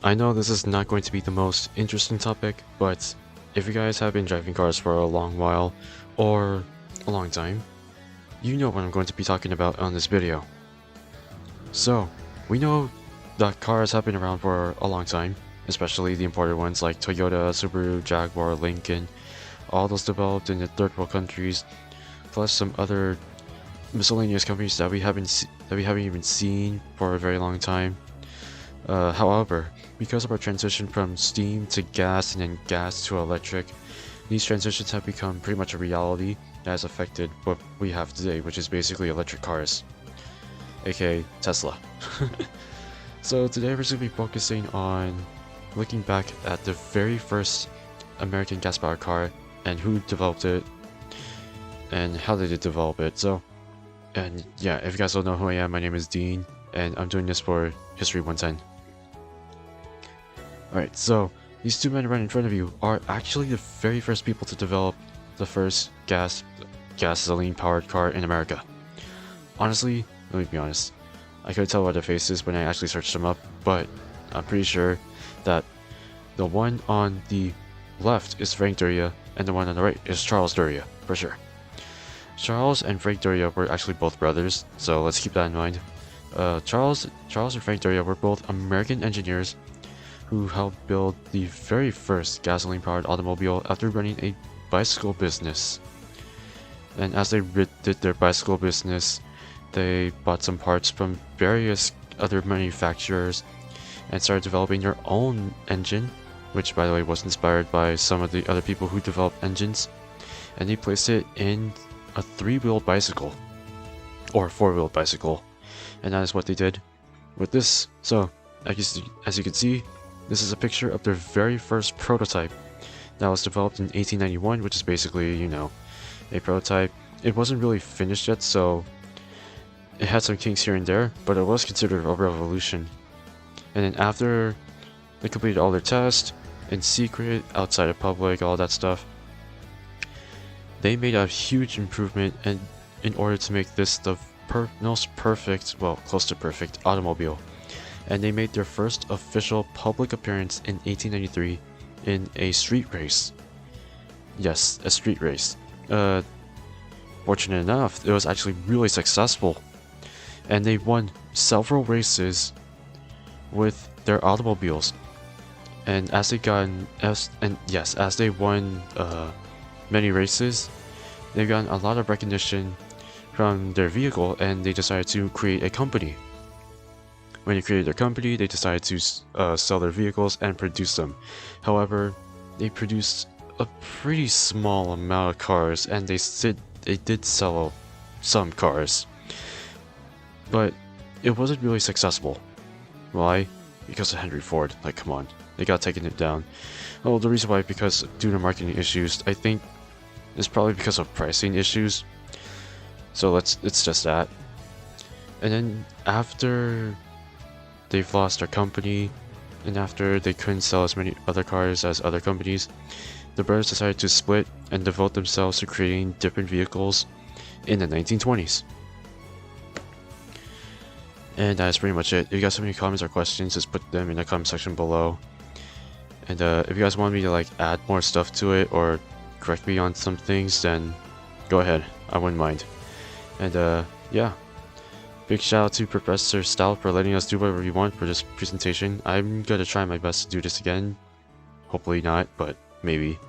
I know this is not going to be the most interesting topic, but if you guys have been driving cars for a long while, or a long time, you know what I'm going to be talking about on this video. So, we know that cars have been around for a long time, especially the imported ones like Toyota, Subaru, Jaguar, Lincoln, all those developed in the third world countries, plus some other miscellaneous companies that we haven't even seen for a very long time. However, because of our transition from steam to gas and then gas to electric, these transitions have become pretty much a reality that has affected what we have today, which is basically electric cars, aka Tesla. So today we're going to be focusing on looking back at the very first American gas-powered car and who developed it and how they did develop it. And yeah, if you guys don't know who I am, my name is Dean, and I'm doing this for History 110. Alright, so these two men right in front of you are actually the very first people to develop the first gasoline-powered car in America. Honestly, let me be honest, I couldn't tell by their faces when I actually searched them up, but I'm pretty sure that the one on the left is Frank Duryea, and the one on the right is Charles Duryea, for sure. Charles and Frank Duryea were actually both brothers, so let's keep that in mind. Charles and Frank Duryea were both American engineers who helped build the very first gasoline-powered automobile after running a bicycle business. And as they did their bicycle business, they bought some parts from various other manufacturers and started developing their own engine, which by the way was inspired by some of the other people who developed engines, and they placed it in a three-wheeled bicycle, or four-wheeled bicycle, and that is what they did with this. So, as you can see, this is a picture of their very first prototype that was developed in 1891, which is basically, you know, a prototype. It wasn't really finished yet, so it had some kinks here and there, but it was considered a revolution. And then after they completed all their tests, in secret, outside of public, all that stuff, they made a huge improvement in order to make this the most perfect, well, close to perfect automobile. And they made their first official public appearance in 1893 in a street race. Yes, a street race. Fortunate enough, it was actually really successful, and they won several races with their automobiles. And as they won many races, they got a lot of recognition from their vehicle, and they decided to create a company. When they created their company, they decided to sell their vehicles and produce them. However, they produced a pretty small amount of cars, and they did sell some cars, but it wasn't really successful. Why? Because of Henry Ford. Like, come on, they got taken it down. Well, the reason why, because due to marketing issues, I think it's probably because of pricing issues. So it's just that. And then after they've lost their company, and after they couldn't sell as many other cars as other companies, the brothers decided to split and devote themselves to creating different vehicles in the 1920s. And that's pretty much it. If you guys have any comments or questions, just put them in the comment section below. And if you guys want me to like add more stuff to it or correct me on some things, then go ahead, I wouldn't mind. And yeah. Big shout out to Professor Stout for letting us do whatever we want for this presentation. I'm gonna try my best to do this again. Hopefully not, but maybe.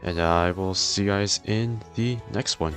And I will see you guys in the next one.